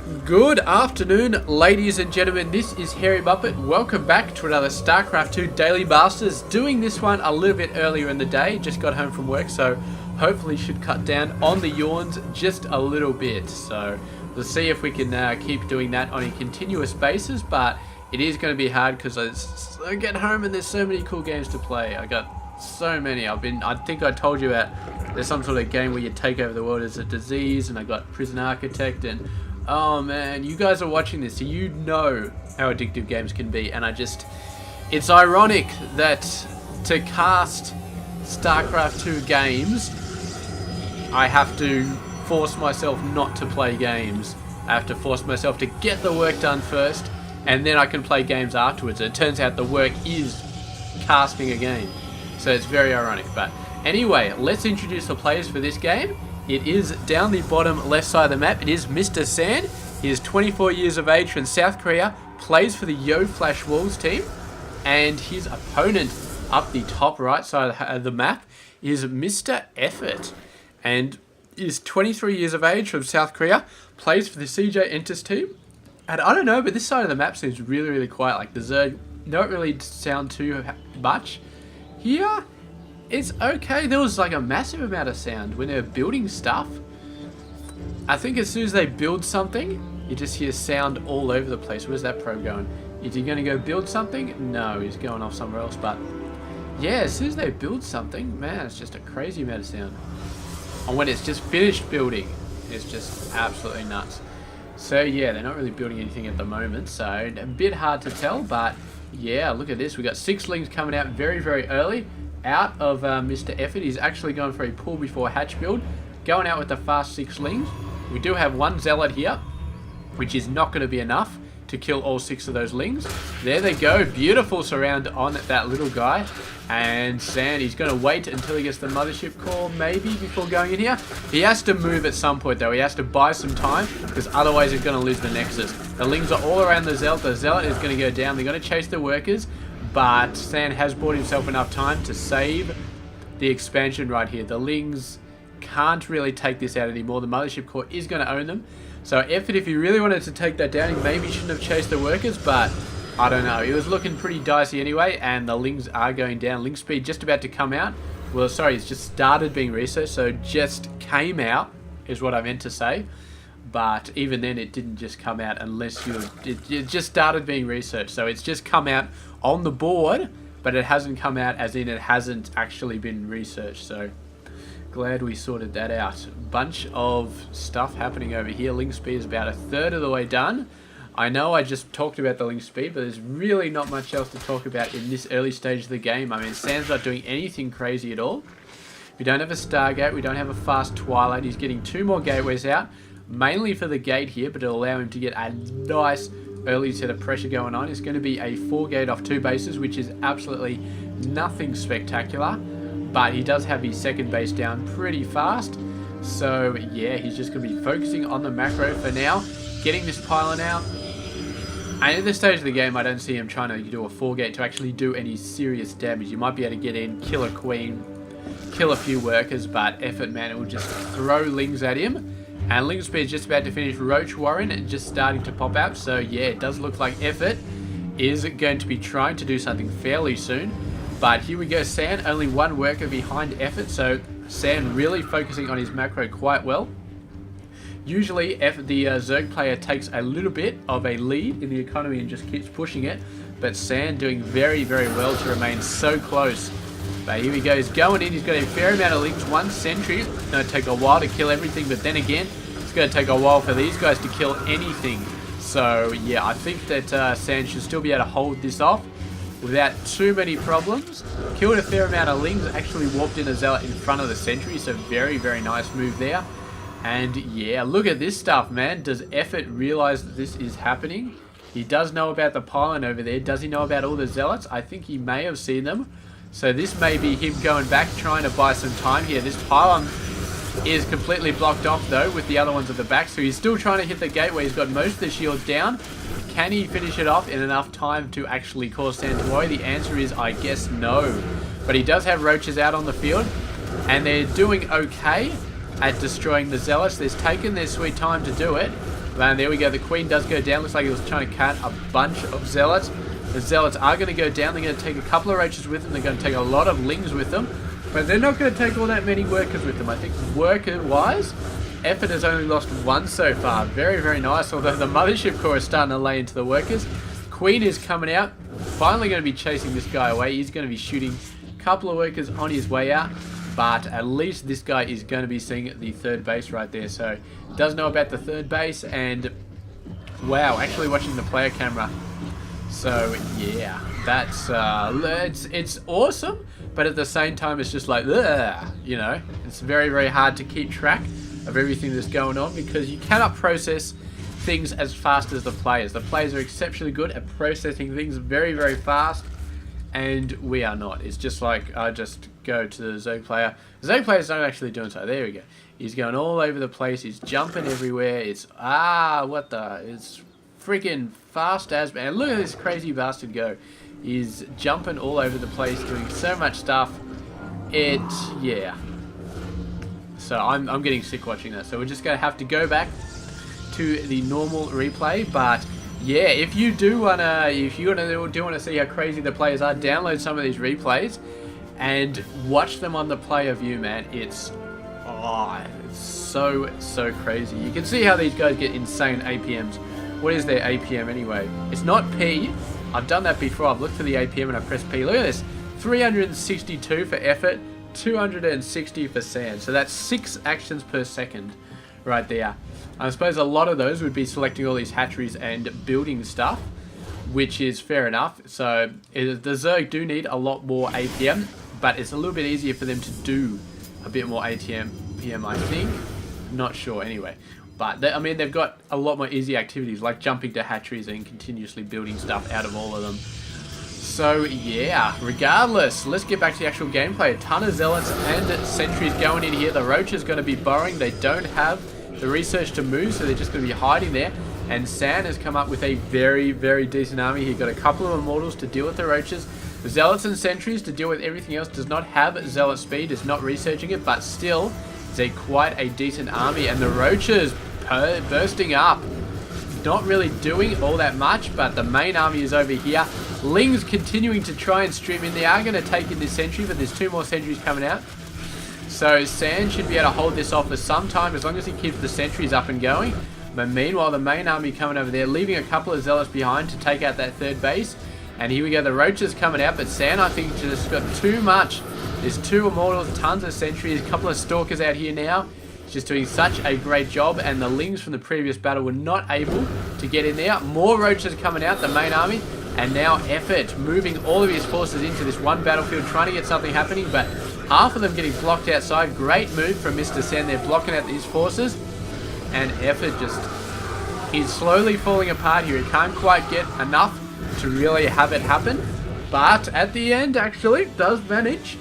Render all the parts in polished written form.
Good afternoon, ladies and gentlemen. This is Harry Muppet. Welcome back to another Starcraft 2 Daily Masters. Doing this one a little bit earlier in the day. Just got home from work, so hopefully should cut down on the yawns just a little bit. So we'll see if we can keep doing that on a continuous basis, but it is going to be hard because I get home and there's so many cool games to play. I got so many. I think I told you about there's some sort of game where you take over the world as a disease, and I got Prison Architect, and oh man, you guys are watching this, so you know how addictive games can be, and it's ironic that to cast Starcraft 2 games, I have to force myself not to play games. I have to force myself to get the work done first, and then I can play games afterwards. It turns out the work is casting a game, so it's very ironic. But anyway, let's introduce the players for this game. It is down the bottom left side of the map. It is Mr. Sand. He is 24 years of age from South Korea, plays for the Yo Flash Wolves team, and his opponent up the top right side of the map is Mr. EffOrt, and is 23 years of age from South Korea, plays for the CJ Enters team. And I don't know, but this side of the map seems really, really quiet. Like the Zerg don't really sound too much. Here, it's okay. There was like a massive amount of sound when they were building stuff. I think as soon as they build something, you just hear sound all over the place. Where's that pro going? Is he going to go build something? No, he's going off somewhere else. But yeah, as soon as they build something, man, it's just a crazy amount of sound. And when it's just finished building, it's just absolutely nuts. So yeah, they're not really building anything at the moment, so a bit hard to tell. But yeah, look at this. We got 6 lings coming out very, very early out of Mr. EffOrt. He's actually going for a pull before hatch build, going out with the fast 6 lings. We do have 1 zealot here, which is not going to be enough to kill all 6 of those lings. There they go. Beautiful surround on that little guy. And Sand, he's going to wait until he gets the mothership core, maybe, before going in here. He has to move at some point, though. He has to buy some time, because otherwise he's going to lose the Nexus. The lings are all around the Zealot. The Zealot is going to go down. They're going to chase the workers, but Sand has bought himself enough time to save the expansion right here. The lings can't really take this out anymore. The mothership core is going to own them. So EffOrt, if he really wanted to take that down, he maybe shouldn't have chased the workers, but I don't know. It was looking pretty dicey anyway, and the lings are going down. Link speed just about to come out. Well, sorry, it's just started being researched, so just came out is what I meant to say. But even then, it didn't just come out unless it just started being researched. So it's just come out on the board, but it hasn't come out as in it hasn't actually been researched. So glad we sorted that out. Bunch of stuff happening over here. Link speed is about 1/3 of the way done. I know I just talked about the link speed, but there's really not much else to talk about in this early stage of the game. I mean, Sand's not doing anything crazy at all. We don't have a Stargate. We don't have a fast Twilight. He's getting 2 more gateways out, mainly for the gate here, but it'll allow him to get a nice early set of pressure going on. It's going to be a 4 gate off 2 bases, which is absolutely nothing spectacular, but he does have his second base down pretty fast. So yeah, he's just going to be focusing on the macro for now, getting this pylon out. And at this stage of the game, I don't see him trying to do a 4 gate to actually do any serious damage. You might be able to get in, kill a queen, kill a few workers, but EffOrt, man, it will just throw lings at him. And Ling Speed is just about to finish Roach Warren and just starting to pop out. So yeah, it does look like EffOrt is going to be trying to do something fairly soon. But here we go, Sand, only 1 worker behind EffOrt. So Sand really focusing on his macro quite well. Usually, the Zerg player takes a little bit of a lead in the economy and just keeps pushing it. But Sand doing very, very well to remain so close. But here he goes, going in. He's got a fair amount of links. 1 sentry. It's going to take a while to kill everything. But then again, it's going to take a while for these guys to kill anything. So, yeah, I think that Sand should still be able to hold this off without too many problems. Killed a fair amount of lings. Actually warped in a Zealot in front of the sentry. So, very, very nice move there. And yeah, look at this stuff, man. Does EffOrt realize that this is happening? He does know about the pylon over there. Does he know about all the Zealots? I think he may have seen them. So this may be him going back, trying to buy some time here. This pylon is completely blocked off, though, with the other ones at the back. So he's still trying to hit the gateway. He's got most of the shields down. Can he finish it off in enough time to actually cause Sand to worry? The answer is, I guess, no. But he does have roaches out on the field, and they're doing okay at destroying the Zealots. They've taken their sweet time to do it, And there we go. The Queen does go down. Looks like he was trying to cut a bunch of Zealots. The Zealots are going to go down. They're going to take a couple of Roaches with them. They're going to take a lot of Lings with them. But they're not going to take all that many Workers with them. I think worker-wise, EffOrt has only lost one so far. Very, very nice. Although the Mothership Core is starting to lay into the Workers. Queen is coming out. Finally going to be chasing this guy away. He's going to be shooting a couple of Workers on his way out. But at least this guy is going to be seeing the third base right there. So, does know about the third base. And, wow, actually watching the player camera. So, yeah, that's, it's awesome. But at the same time, it's just like, ugh, you know. It's very, very hard to keep track of everything that's going on. Because you cannot process things as fast as the players. The players are exceptionally good at processing things very, very fast. And we are not. It's just like, I just go to the Zerg player. The Zerg players don't actually do it, so there we go. He's going all over the place. He's jumping everywhere. It's, it's freaking fast as, man. Look at this crazy bastard go. He's jumping all over the place, doing so much stuff. Yeah. So I'm getting sick watching that. So we're just going to have to go back to the normal replay, but yeah, if you do wanna see how crazy the players are, download some of these replays and watch them on the player view, man. It's so crazy. You can see how these guys get insane APMs. What is their APM anyway? It's not P. I've done that before. I've looked for the APM and I pressed P. Look at this. 362 for EffOrt, 260 for Sand. So that's 6 actions per second right there. I suppose a lot of those would be selecting all these hatcheries and building stuff, which is fair enough. So the Zerg do need a lot more APM, but it's a little bit easier for them to do a bit more APM, I think. Not sure anyway. But I mean, they've got a lot more easy activities like jumping to hatcheries and continuously building stuff out of all of them. So yeah, regardless, let's get back to the actual gameplay. A ton of Zealots and Sentries going in here. The Roach is going to be burrowing. They don't have the research to move, so they're just going to be hiding there. And San has come up with a very, very decent army. He got a couple of Immortals to deal with the Roaches. The Zealots and Sentries to deal with everything else. Does not have Zealot speed, is not researching it, but still is quite a decent army. And the Roaches bursting up. Not really doing all that much, but the main army is over here. Ling's continuing to try and stream in. They are going to take in this sentry, but there's 2 more sentries coming out. So Sand should be able to hold this off for some time as long as he keeps the sentries up and going. But meanwhile, the main army coming over there, leaving a couple of Zealots behind to take out that third base. And here we go, the Roaches coming out, but Sand, I think, just got too much. There's 2 Immortals, tons of sentries, a couple of Stalkers out here now. He's just doing such a great job, and the Lings from the previous battle were not able to get in there. More Roaches coming out, the main army. And now EffOrt moving all of his forces into this one battlefield, trying to get something happening, but half of them getting blocked outside. Great move from Mr. Sen. They're blocking out these forces. And EffOrt just, he's slowly falling apart here. He can't quite get enough to really have it happen. But at the end, actually, does manage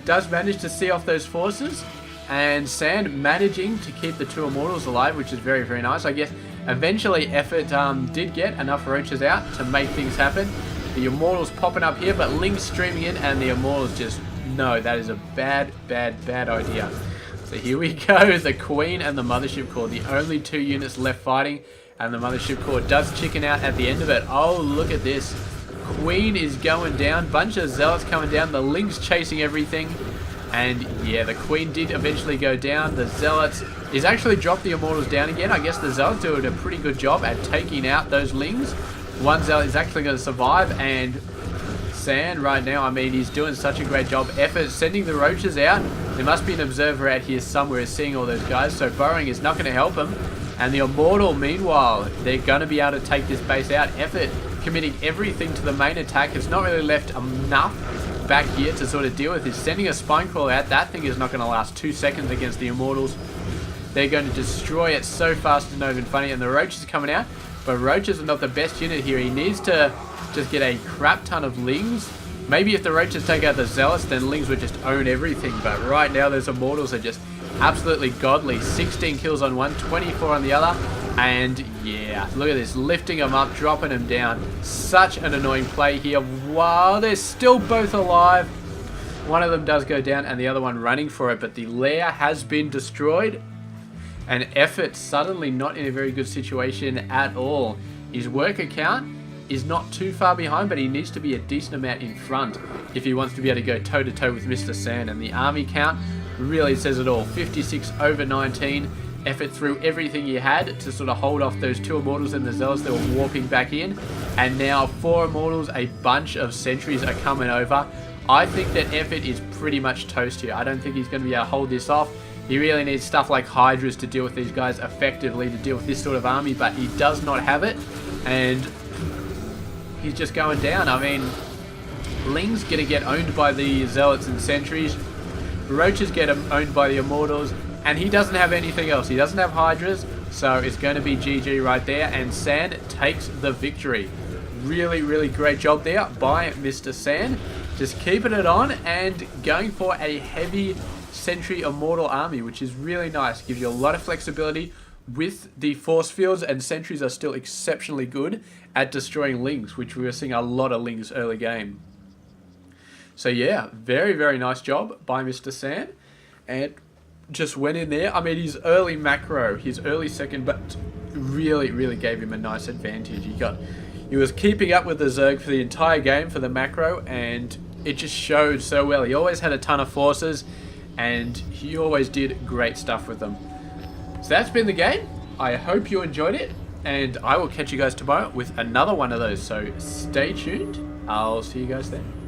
to see off those forces. And Sand managing to keep the 2 Immortals alive, which is very, very nice. I guess eventually EffOrt did get enough Roaches out to make things happen. The Immortals popping up here, but Link streaming in, and the Immortals just, no, that is a bad idea. So here we go, the Queen and the Mothership Core, the only 2 units left fighting, and the Mothership Core does chicken out at the end of it. Oh, look at this. Queen is going down, bunch of Zealots coming down, the Link's chasing everything. And yeah, the Queen did eventually go down. The Zealots is actually dropped the Immortals down again. I guess the Zealots doing a pretty good job at taking out those Lings. One Zealot is actually going to survive, and Sand right now, I mean, he's doing such a great job. EffOrt sending the Roaches out. There must be an observer out here somewhere seeing all those guys, so burrowing is not going to help him. And the Immortal, meanwhile, they're going to be able to take this base out. EffOrt committing everything to the main attack. It's not really left enough back here to sort of deal with. Is sending a Spine Crawler out. That thing is not going to last 2 seconds against the Immortals. They're going to destroy it so fast it's not even funny. And the Roaches coming out, but Roaches are not the best unit here. He needs to just get a crap ton of Lings. Maybe if the Roaches take out the Zealots, then Lings would just own everything. But right now, those Immortals are just absolutely godly. 16 kills on one, 24 on the other. And yeah, look at this, lifting them up, dropping them down. Such an annoying play here. Wow, they're still both alive. One of them does go down and the other one running for it, but the lair has been destroyed. And EffOrt suddenly not in a very good situation at all. His worker count is not too far behind, but he needs to be a decent amount in front if he wants to be able to go toe-to-toe with Mr. Sand. And the army count really says it all. 56 over 19. EffOrt threw everything he had to sort of hold off those 2 Immortals and the Zealots that were warping back in. And now 4 Immortals, a bunch of sentries are coming over. I think that EffOrt is pretty much toast here. I don't think he's going to be able to hold this off. He really needs stuff like Hydras to deal with these guys effectively, to deal with this sort of army, but he does not have it, and he's just going down. I mean, Ling's going to get owned by the Zealots and Sentries, Roaches get owned by the Immortals, and he doesn't have anything else. He doesn't have Hydras, so it's going to be GG right there, and Sand takes the victory. Really, really great job there by Mr. Sand. Just keeping it on and going for a heavy Sentry Immortal army, which is really nice. Gives you a lot of flexibility with the force fields, and Sentries are still exceptionally good at destroying Lings, which we were seeing a lot of Lings early game. So yeah, very, very nice job by Mr. Sand. And just went in there. I mean, his early macro, his early second, but really, really gave him a nice advantage. He was keeping up with the Zerg for the entire game for the macro, and it just showed so well. He always had a ton of forces, and he always did great stuff with them. So that's been the game. I hope you enjoyed it, and I will catch you guys tomorrow with another one of those. So stay tuned. I'll see you guys then.